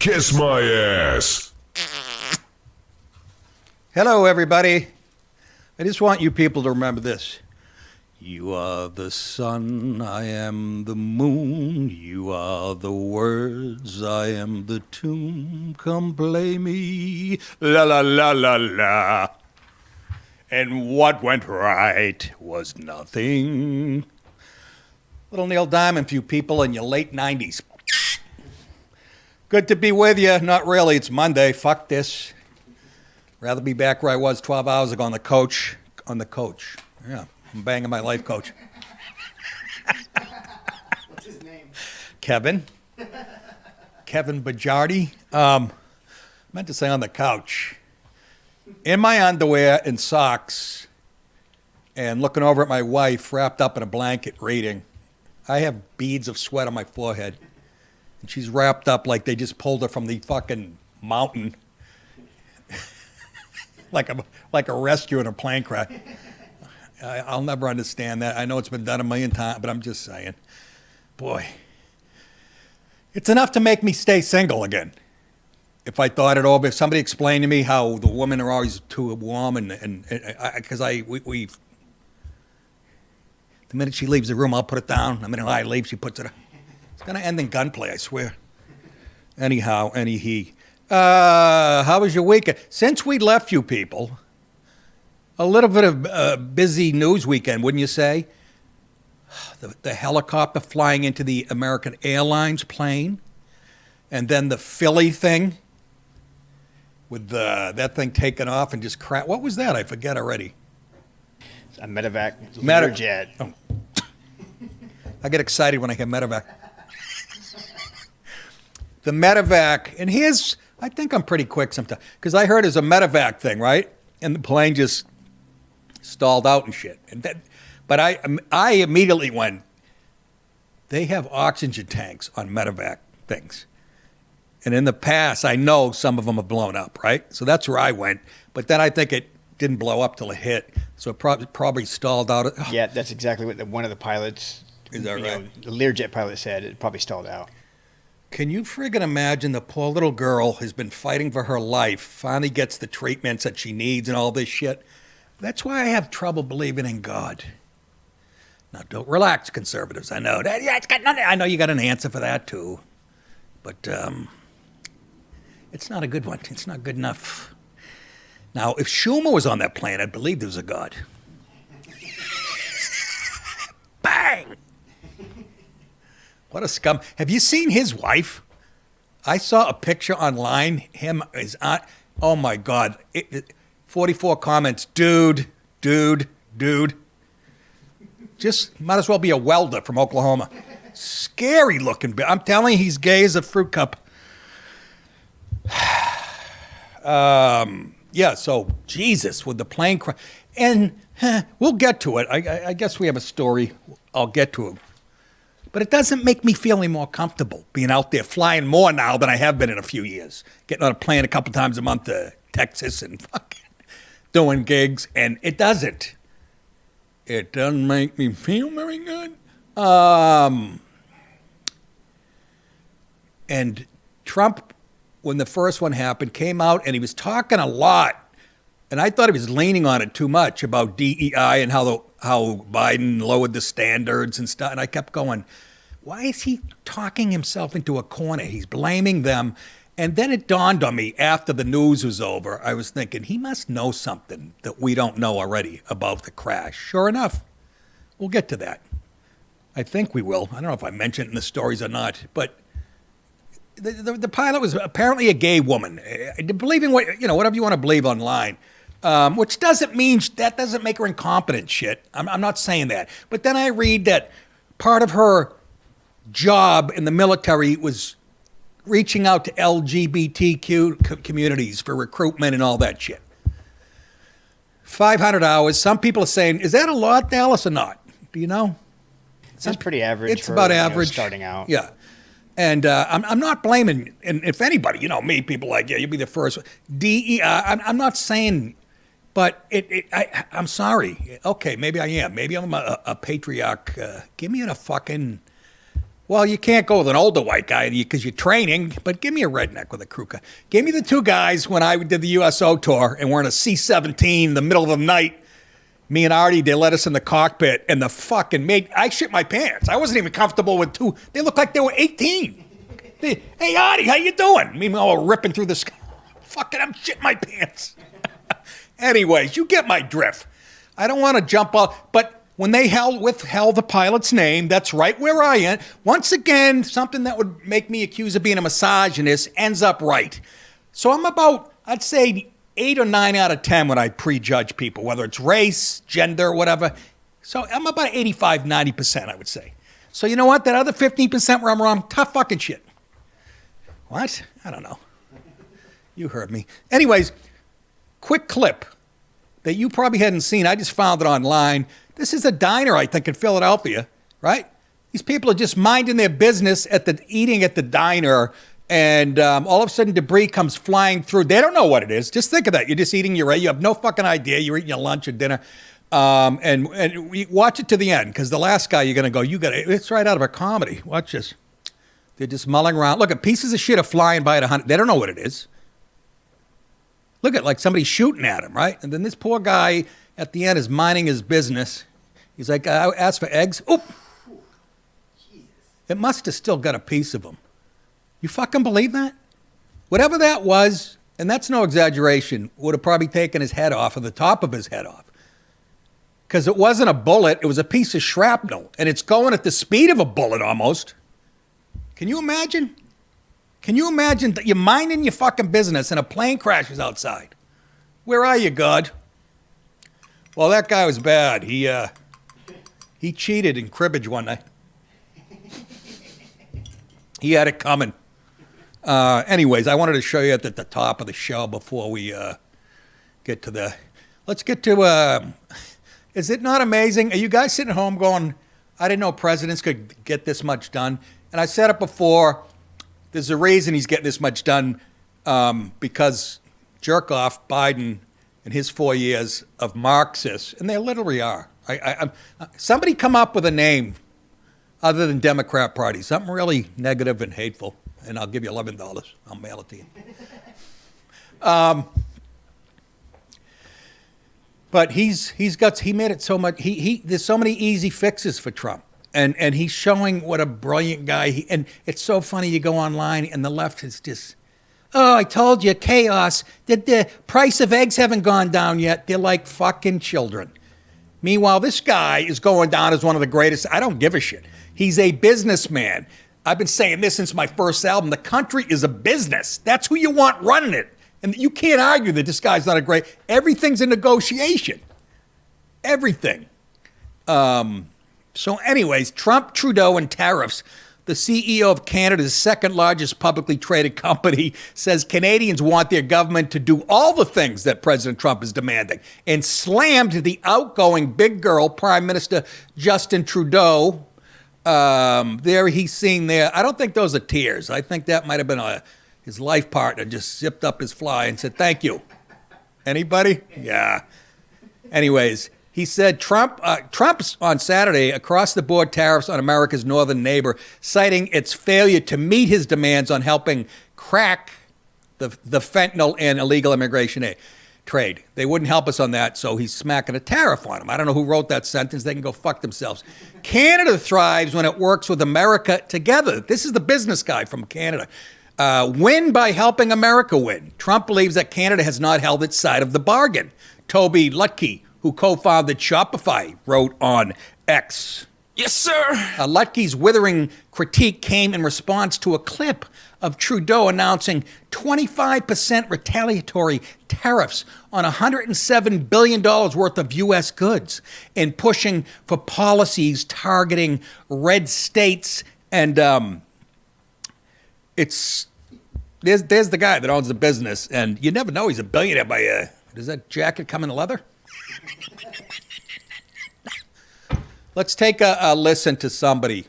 Kiss my ass. Hello, everybody. I just want you people to remember this. You are the sun, I am the moon. You are the words, I am the tune. Come play me, la la la la la. And what went right was nothing. Little Neil Diamond for you people in your late 90s. Good to be with you. Not really. It's Monday. Fuck this. Rather be back where I was 12 hours ago on the coach. Yeah, I'm banging my life coach. What's his name? Kevin Bajardi. Meant to say on the couch. In my underwear and socks and looking over at my wife wrapped up in a blanket reading. I have beads of sweat on my forehead. And she's wrapped up like they just pulled her from the fucking mountain. like a rescue in a plane crash. I'll never understand that. I know it's been done a million times, but I'm just saying. Boy. It's enough to make me stay single again. If I thought it over, if somebody explained to me how the women are always too warm and because the minute she leaves the room, I'll put it down. The minute I leave, she puts it up. It's going to end in gunplay, I swear. Anyhow, how was your weekend? Since we left you people, a little bit of a busy news weekend, wouldn't you say? The helicopter flying into the American Airlines plane, and then the Philly thing with that thing taken off and just crap. What was that? I forget already. A medevac Learjet. Oh. I get excited when I hear medevac. The medevac, and I think I'm pretty quick sometimes, because I heard there's a medevac thing, right? And the plane just stalled out and shit. But I immediately went, they have oxygen tanks on medevac things. And in the past, I know some of them have blown up, right? So that's where I went. But then I think it didn't blow up till it hit. So it probably stalled out. Oh. Yeah, that's exactly what one of the pilots, Is that right? The Learjet pilot said. It probably stalled out. Can you friggin' imagine the poor little girl has been fighting for her life, finally gets the treatments that she needs and all this shit? That's why I have trouble believing in God. Now, don't relax, conservatives. I know that. Yeah, it's got nothing. I know you got an answer for that too, but it's not a good one. It's not good enough. Now, if Schumer was on that plane, I'd believe there was a God. Bang! What a scum. Have you seen his wife? I saw a picture online. Him, his aunt. Oh my God. 44 comments. Dude. Just might as well be a welder from Oklahoma. Scary looking. I'm telling you, he's gay as a fruit cup. Yeah, so Jesus with the plane crash. And we'll get to it. I guess we have a story. I'll get to it. But it doesn't make me feel any more comfortable being out there flying more now than I have been in a few years. Getting on a plane a couple times a month to Texas and fucking doing gigs. And it doesn't. It doesn't make me feel very good. And Trump, when the first one happened, came out and he was talking a lot. And I thought he was leaning on it too much about DEI and how Biden lowered the standards and stuff. And I kept going, why is he talking himself into a corner? He's blaming them. And then it dawned on me after the news was over. I was thinking, he must know something that we don't know already about the crash. Sure enough, we'll get to that. I think we will. I don't know if I mentioned it in the stories or not, but the pilot was apparently a gay woman. Believing whatever you want to believe online. Which doesn't make her incompetent shit. I'm not saying that. But then I read that part of her job in the military was reaching out to LGBTQ communities for recruitment and all that shit. 500 hours. Some people are saying, is that a lot, Dallas, or not? Do you know? It's pretty average. It's about average. Starting out. Yeah. And I'm not blaming, and if anybody, me, people like, yeah, you'll be the first. DEI, I'm not saying, but I'm sorry. Okay, maybe I am. Maybe I'm a patriarch. Give me a fucking Well, you can't go with an older white guy because you're training, but give me a redneck with a crew cut. Give me the two guys when I did the USO tour and we're in a C-17 in the middle of the night. Me and Artie, they let us in the cockpit and the fucking I shit my pants. I wasn't even comfortable with two. They looked like they were 18. Hey, Artie, how you doing? Meanwhile, we're ripping through the sky. Fucking, I'm shitting my pants. Anyways, you get my drift. I don't want to jump out, but when they withheld the pilot's name, that's right where I am. Once again, something that would make me accused of being a misogynist ends up right. So I'm about, I'd say, 8 or 9 out of 10 when I prejudge people, whether it's race, gender, whatever. So I'm about 85, 90%, I would say. So you know what? That other 15% where I'm wrong, tough fucking shit. What? I don't know. You heard me. Anyways, quick clip that you probably hadn't seen. I just found it online. This is a diner, I think, in Philadelphia, right? These people are just minding their business eating at the diner, and all of a sudden debris comes flying through. They don't know what it is. Just think of that. You're just eating you have no fucking idea. You're eating your lunch or dinner. And we watch it to the end, because the last guy you're going to go, it's right out of a comedy. Watch this. They're just mulling around. Look, at pieces of shit are flying by at 100. They don't know what it is. Look at like somebody shooting at him, right? And then this poor guy at the end is minding his business. He's like, I asked for eggs. Oop. It must have still got a piece of him. You fucking believe that? Whatever that was, and that's no exaggeration, would have probably taken his head off or the top of his head off. Because it wasn't a bullet, it was a piece of shrapnel. And it's going at the speed of a bullet almost. Can you imagine? Can you imagine that you're minding your fucking business and a plane crashes outside? Where are you, God? Well, that guy was bad. He cheated in cribbage one night. He had it coming. Anyways, I wanted to show you at the top of the show before we get to the... Let's get to... Is it not amazing? Are you guys sitting at home going, I didn't know presidents could get this much done? And I said it before... There's a reason he's getting this much done, because jerk-off Biden and his 4 years of Marxists, and they literally are. Somebody come up with a name other than Democrat Party, something really negative and hateful, and I'll give you $11. I'll mail it to you. But he made it so much. There's so many easy fixes for Trump. And he's showing what a brilliant guy and it's so funny. You go online and the left is just, oh, I told you, chaos. The price of eggs haven't gone down yet. They're like fucking children. Meanwhile, this guy is going down as one of the greatest. I don't give a shit. He's a businessman. I've been saying this since my first album. The country is a business. That's who you want running it. And you can't argue that this guy's not a great, everything's a negotiation. Everything. So anyways, Trump, Trudeau, and tariffs. The CEO of Canada's second largest publicly traded company says Canadians want their government to do all the things that President Trump is demanding, and slammed the outgoing big girl Prime Minister Justin Trudeau. There he's seen there. I don't think those are tears. I think that might have been his life partner just zipped up his fly and said, thank you. Anybody? Yeah. Anyways. He said Trump's on Saturday across-the-board tariffs on America's northern neighbor, citing its failure to meet his demands on helping crack the fentanyl and illegal immigration trade. They wouldn't help us on that, so he's smacking a tariff on them. I don't know who wrote that sentence. They can go fuck themselves. Canada thrives when it works with America together. This is the business guy from Canada. Win by helping America win. Trump believes that Canada has not held its side of the bargain. Toby Lutke, who co-founded Shopify, wrote on X. Yes, sir. Lutke's withering critique came in response to a clip of Trudeau announcing 25% retaliatory tariffs on $107 billion worth of U.S. goods and pushing for policies targeting red states. And there's the guy that owns the business, and you never know he's a billionaire by does that jacket come in leather? Let's take a listen to somebody.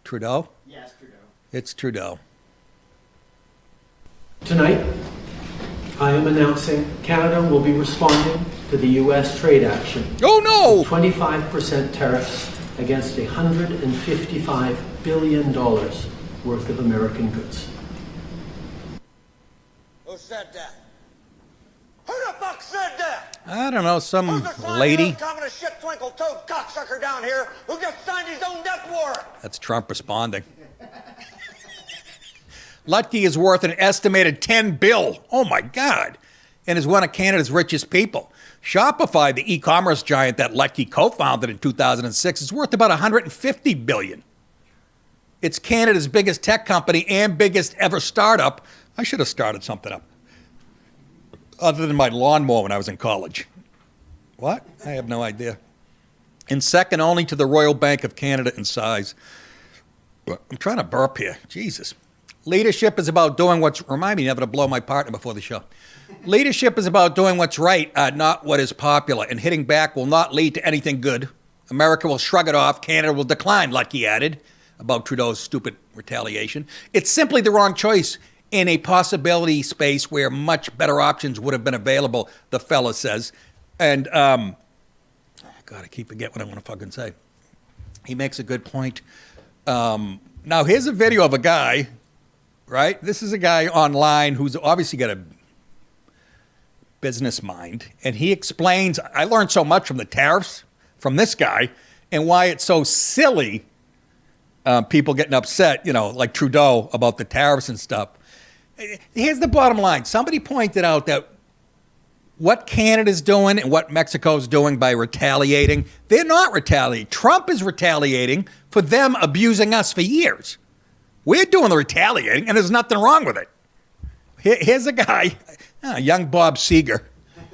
Trudeau? Yes, Trudeau. It's Trudeau. Tonight, I am announcing Canada will be responding to the U.S. trade action. Oh, no! 25% tariffs against $155 billion worth of American goods. Who said that? Who the fuck said that? I don't know, some Who's the slimy lady. little common shit twinkle-toed cocksucker down here who just signed his own death warrant? That's Trump responding. Lutke is worth an estimated $10 billion. Oh my God. And is one of Canada's richest people. Shopify, the e-commerce giant that Lutke co-founded in 2006, is worth about $150 billion. It's Canada's biggest tech company and biggest ever startup. I should have started something up. Other than my lawnmower when I was in college. What? I have no idea. And second only to the Royal Bank of Canada in size. I'm trying to burp here. Jesus. Leadership is about doing what's... Remind me never to blow my partner before the show. Leadership is about doing what's right, not what is popular. And hitting back will not lead to anything good. America will shrug it off. Canada will decline, Lutke added, about Trudeau's stupid retaliation. It's simply the wrong choice in a possibility space where much better options would have been available, the fella says. And, God, I keep forgetting what I want to fucking say. He makes a good point. Now, here's a video of a guy, right? This is a guy online who's obviously got a business mind. And he explains, I learned so much from the tariffs, from this guy, and why it's so silly, people getting upset, you know, like Trudeau about the tariffs and stuff. Here's the bottom line. Somebody pointed out that what Canada's doing and what Mexico's doing by retaliating, they're not retaliating. Trump is retaliating for them abusing us for years. We're doing the retaliating, and there's nothing wrong with it. Here's a guy, young Bob Seger.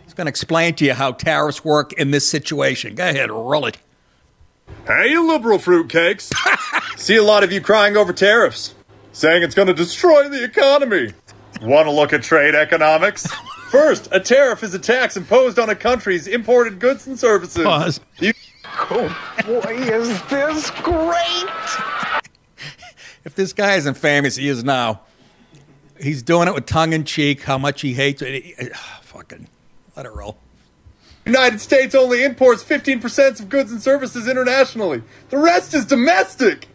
He's going to explain to you how tariffs work in this situation. Go ahead, roll it. Hey, you liberal fruitcakes. See a lot of you crying over tariffs, saying it's going to destroy the economy. Want to look at trade economics? First, a tariff is a tax imposed on a country's imported goods and services. Pause. Oh boy, is this great! If this guy isn't famous, he is now. He's doing it with tongue in cheek, how much he hates it. Fucking let it roll. The United States only imports 15% of goods and services internationally. The rest is domestic.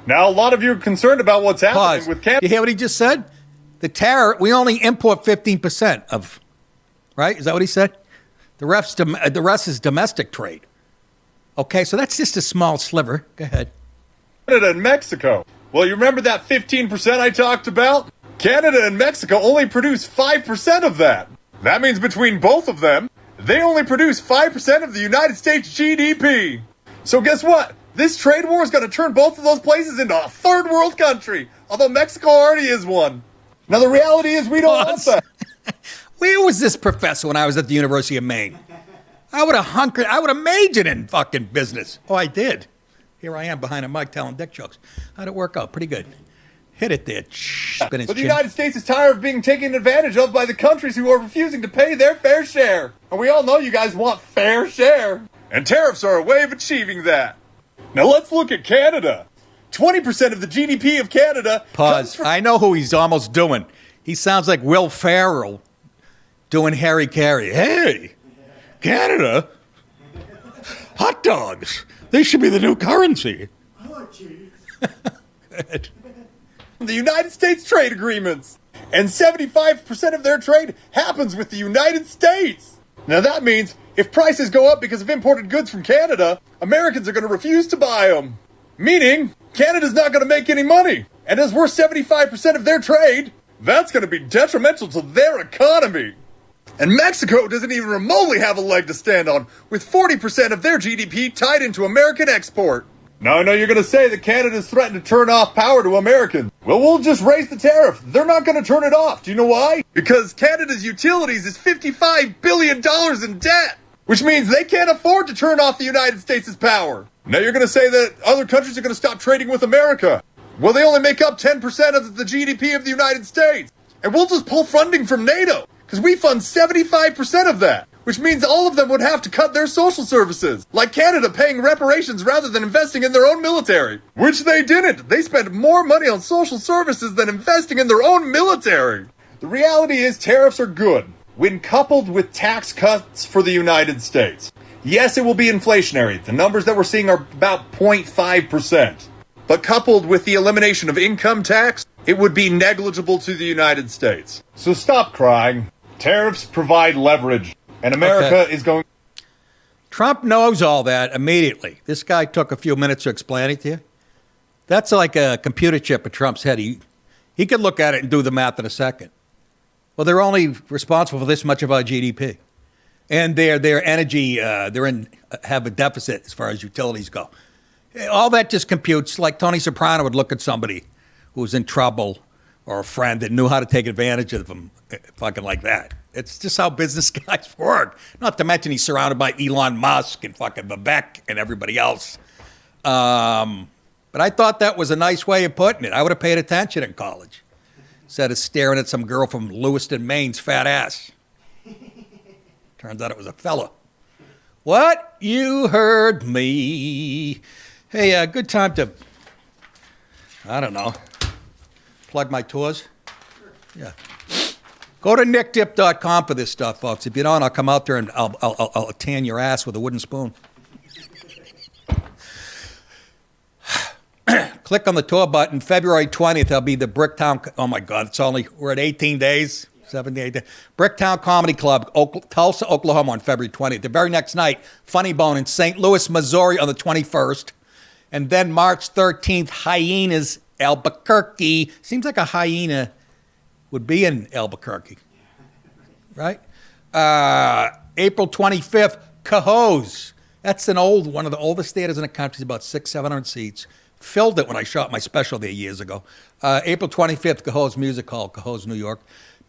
Now, a lot of you are concerned about what's happening with Canada. You hear what he just said? The tariff, we only import 15% of, right? Is that what he said? The rest is domestic trade. Okay, so that's just a small sliver. Go ahead. Canada and Mexico. Well, you remember that 15% I talked about? Canada and Mexico only produce 5% of that. That means between both of them, they only produce 5% of the United States GDP. So guess what? This trade war is going to turn both of those places into a third world country, although Mexico already is one. Now, the reality is we don't want that. Where was this professor when I was at the University of Maine? I would have majored in fucking business. Oh, I did. Here I am behind a mic telling dick jokes. How'd it work out? Pretty good. Hit it there. Spin his But the chin. United States is tired of being taken advantage of by the countries who are refusing to pay their fair share. And we all know you guys want fair share. And tariffs are a way of achieving that. Now let's look at Canada. 20% of the GDP of Canada... Pause. I know who he's almost doing. He sounds like Will Ferrell doing Harry Carey. Hey, Canada, hot dogs. They should be the new currency. Oh, jeez. Good. The United States trade agreements. And 75% of their trade happens with the United States. Now that means if prices go up because of imported goods from Canada, Americans are going to refuse to buy them. Meaning, Canada's not going to make any money. And as we're 75% of their trade, that's going to be detrimental to their economy. And Mexico doesn't even remotely have a leg to stand on, with 40% of their GDP tied into American export. Now I know you're going to say that Canada's threatened to turn off power to Americans. Well, we'll just raise the tariff. They're not going to turn it off. Do you know why? Because Canada's utilities is $55 billion in debt, which means they can't afford to turn off the United States' power. Now you're going to say that other countries are going to stop trading with America. Well, they only make up 10% of the GDP of the United States. And we'll just pull funding from NATO, because we fund 75% of that. Which means all of them would have to cut their social services, like Canada paying reparations rather than investing in their own military. Which they didn't. They spent more money on social services than investing in their own military. The reality is tariffs are good when coupled with tax cuts for the United States. Yes, it will be inflationary. The numbers that we're seeing are about 0.5%. But coupled with the elimination of income tax, it would be negligible to the United States. So stop crying. Tariffs provide leverage, and America is going... Trump knows all that immediately. This guy took a few minutes to explain it to you. That's like a computer chip in Trump's head. He could look at it and do the math in a second. Well, they're only responsible for this much of our GDP. And their energy, have a deficit as far as utilities go. All that just computes like Tony Soprano would look at somebody who was in trouble or a friend that knew how to take advantage of them, fucking like that. It's just how business guys work. Not to mention he's surrounded by Elon Musk and fucking Vivek and everybody else. But I thought that was a nice way of putting it. I would have paid attention in college instead of staring at some girl from Lewiston, Maine's fat ass. Turns out it was a fella. What? You heard me. Hey, good time to, I don't know, plug my tours? Yeah. Go to nickdip.com for this stuff, folks. If you don't, I'll come out there and I'll tan your ass with a wooden spoon. Click on the tour button. February 20th, there'll be the Bricktown. Oh, my God. We're at 18 days. 78 days. Bricktown Comedy Club, Tulsa, Oklahoma on February 20th. The very next night, Funny Bone in St. Louis, Missouri on the 21st. And then March 13th, Hyenas, Albuquerque. Seems like a hyena would be in Albuquerque, right? April 25th, Cohoes. That's one of the oldest theaters in the country. It's about 700 seats. Filled it when I shot my special there years ago. April 25th, Cohoes Music Hall, Cohoes, New York.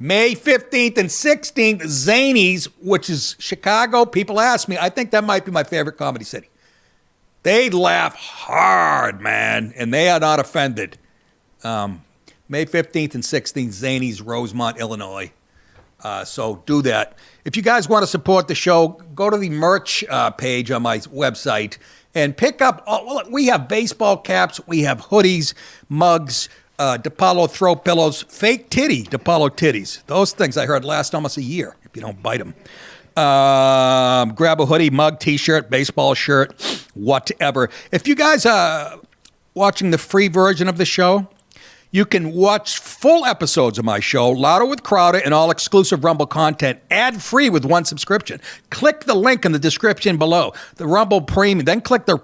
May 15th and 16th, Zanies, which is Chicago. People ask me. I think that might be my favorite comedy city. They laugh hard, man, and they are not offended. May 15th and 16th, Zanies, Rosemont, Illinois. So do that. If you guys want to support the show, go to the merch page on my website and pick up. We have baseball caps, we have hoodies, mugs, DiPaolo throw pillows, fake titty DiPaolo titties. Those things I heard last almost a year if you don't bite them. Grab a hoodie, mug, T-shirt, baseball shirt, whatever. If you guys are watching the free version of the show, you can watch full episodes of my show, Louder with Crowder, and all exclusive Rumble content, ad-free with one subscription. Click the link in the description below, the Rumble Premium. Then click the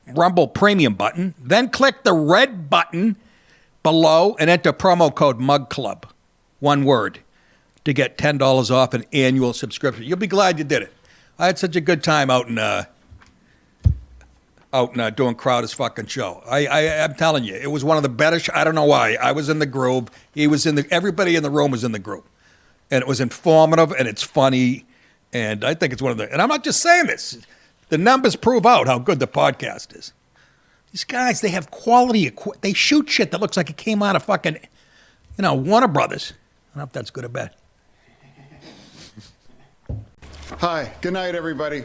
Rumble Premium button. Then click the red button below and enter promo code MUGCLUB, one word, to get $10 off an annual subscription. You'll be glad you did it. I had such a good time out in doing Crowder's fucking show. I'm telling you, it was one of the better. I don't know why. I was in the groove. He was everybody in the room was in the groove, and it was informative and it's funny, and I think it's one of the. And I'm not just saying this. The numbers prove out how good the podcast is. These guys, they have quality. They shoot shit that looks like it came out of fucking, Warner Brothers. I don't know if that's good or bad. Hi. Good night, everybody.